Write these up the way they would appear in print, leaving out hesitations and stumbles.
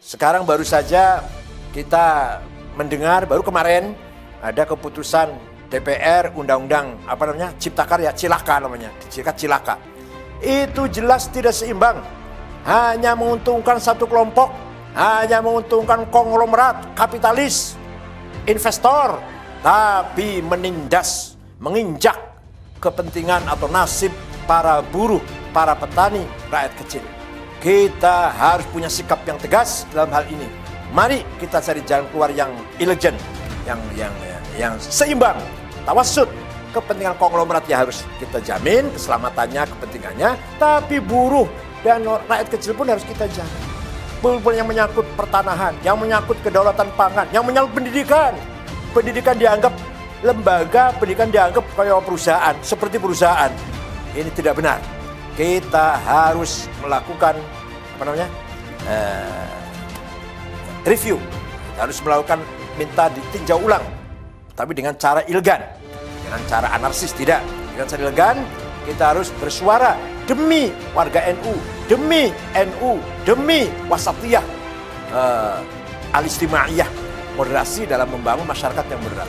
Sekarang baru saja kita mendengar, baru kemarin ada keputusan DPR Undang-Undang Cipta Karya, Cilaka namanya, Cilaka. Itu jelas tidak seimbang, hanya menguntungkan satu kelompok, hanya menguntungkan konglomerat, kapitalis, investor, tapi menindas, menginjak kepentingan atau nasib para buruh, para petani, rakyat kecil. Kita harus punya sikap yang tegas dalam hal ini. Mari kita cari jalan keluar yang elegan, yang seimbang. Tawassut, kepentingan konglomerat ya harus kita jamin, keselamatannya, kepentingannya. Tapi buruh dan rakyat kecil pun harus kita jamin. Yang menyangkut pertanahan, yang menyangkut kedaulatan pangan, yang menyangkut pendidikan. Pendidikan dianggap lembaga, pendidikan dianggap kayak perusahaan, seperti perusahaan. Ini tidak benar. Kita harus melakukan review, harus melakukan minta ditinjau ulang, tapi dengan cara elegan, dengan cara anarkis tidak, dengan cara elegan. Kita harus bersuara demi warga NU, demi NU, demi wasatiyah, al-istimaiyah, moderasi dalam membangun masyarakat yang moderat.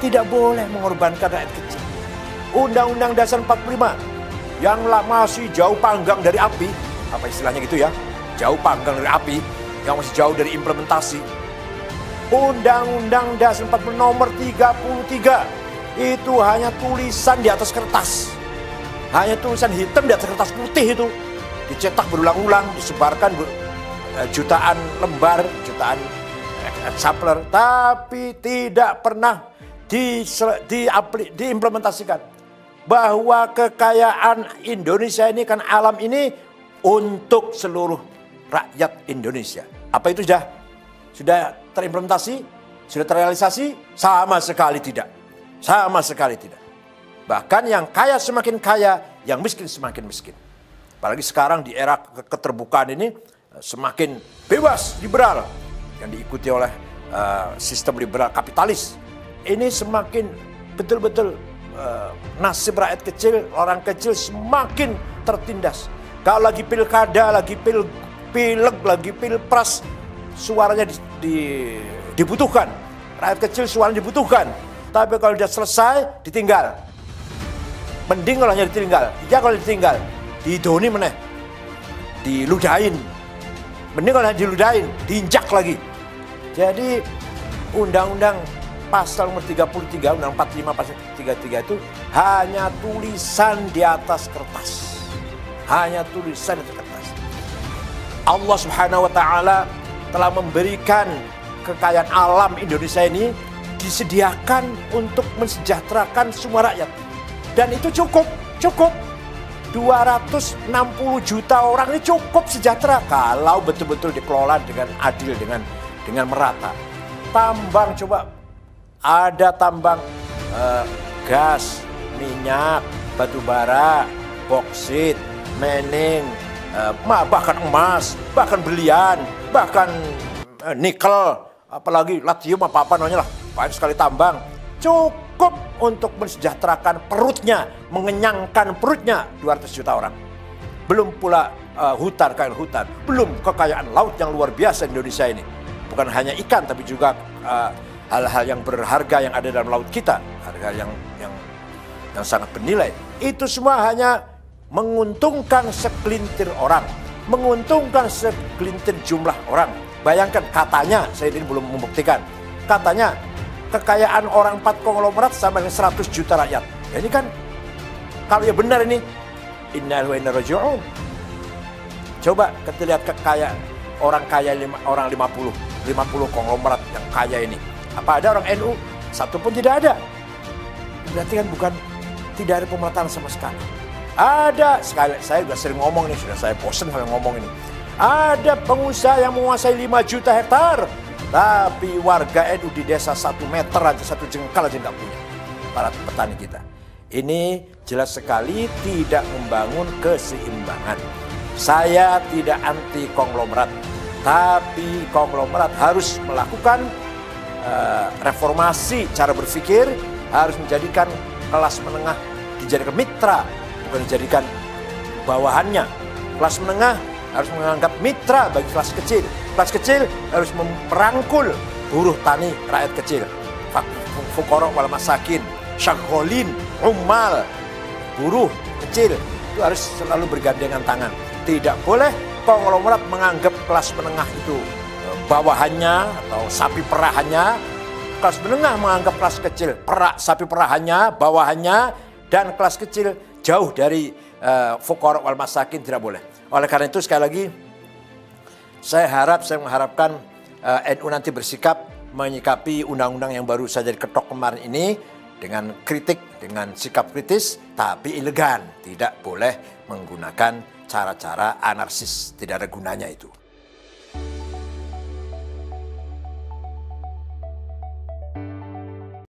Tidak boleh mengorbankan rakyat kecil. Undang-Undang Dasar 45 yang masih jauh panggang dari api, apa istilahnya gitu ya, jauh panggang dari api, yang masih jauh dari implementasi. Undang-Undang Dasar 45 nomor 33 itu hanya tulisan di atas kertas, hanya tulisan hitam di atas kertas putih, itu dicetak berulang-ulang, disebarkan jutaan lembar, jutaan sampler, tapi tidak pernah diimplementasikan. Bahwa kekayaan Indonesia ini kan, alam ini untuk seluruh rakyat Indonesia. Apa itu sudah terimplementasi? Sudah terrealisasi? Sama sekali tidak. Sama sekali tidak. Bahkan yang kaya semakin kaya, yang miskin semakin miskin. Apalagi sekarang di era keterbukaan ini semakin bebas, liberal, yang diikuti oleh sistem liberal kapitalis. Ini semakin betul-betul nasib rakyat kecil, orang kecil semakin tertindas. Kalau lagi pilkada, lagi pileg, lagi pilpres, suaranya dibutuhkan. Rakyat kecil suaranya dibutuhkan. Tapi kalau sudah selesai, ditinggal. Mending kalau hanya ditinggal. Ya kalau ditinggal, didoni meneh, diludahin. Mending kalau hanya diludahin, diinjak lagi. Jadi undang-undang pasal nomor 33, undang 45 pasal 33 itu hanya tulisan di atas kertas. Hanya tulisan di atas kertas. Allah Subhanahu wa taala telah memberikan kekayaan alam Indonesia ini, disediakan untuk mensejahterakan semua rakyat. Dan itu cukup. 260 juta orang ini cukup sejahtera kalau betul-betul dikelola dengan adil, dengan merata. Tambang, coba ada tambang gas, minyak, batu bara, boksit, mening, bahkan emas, bahkan berlian, bahkan nikel, apalagi lithium, apa namanya lah, banyak sekali tambang. Cukup untuk mensejahterakan perutnya, mengenyangkan perutnya 200 juta orang. Belum pula kekayaan hutan, belum kekayaan laut yang luar biasa di Indonesia ini. Bukan hanya ikan, tapi juga hal-hal yang berharga yang ada dalam laut kita, harga yang sangat bernilai. Itu semua hanya menguntungkan segelintir orang, menguntungkan segelintir jumlah orang. Bayangkan, katanya, saya ini belum membuktikan, katanya kekayaan orang 4 konglomerat sama dengan 100 juta rakyat. Ya, ini kan, kalau ya benar ini, inna lillahi wa inna ilaihi raji'un. Coba kita lihat kekayaan orang kaya, orang 50 konglomerat yang kaya ini. Apa ada orang NU? Satu pun tidak ada. Berarti kan tidak ada pemerataan sama sekali. Ada, sekali saya sudah sering ngomong ini, sudah saya bosan kalau ngomong ini. Ada pengusaha yang menguasai 5 juta hektar, tapi warga NU di desa 1 meter aja, 1 jengkal aja nggak punya. Para petani kita. Ini jelas sekali tidak membangun keseimbangan. Saya tidak anti konglomerat, tapi konglomerat harus melakukan reformasi cara berpikir, harus menjadikan kelas menengah dijadikan mitra, bukan dijadikan bawahannya. Kelas menengah harus menganggap mitra bagi kelas kecil. Kelas kecil harus merangkul buruh tani rakyat kecil. Fuqara wal masakin, syagholin, ummal, buruh kecil itu harus selalu bergandengan tangan. Tidak boleh konglomerat menganggap kelas menengah itu bawahannya atau sapi perahannya. Kelas menengah menganggap kelas kecil sapi perahannya, bawahannya, dan kelas kecil jauh dari fuqara wal masakin, tidak boleh. Oleh karena itu sekali lagi saya mengharapkan NU nanti bersikap menyikapi undang-undang yang baru saja diketok kemarin ini dengan kritik, dengan sikap kritis, tapi elegan. Tidak boleh menggunakan cara-cara anarkis, tidak ada gunanya itu.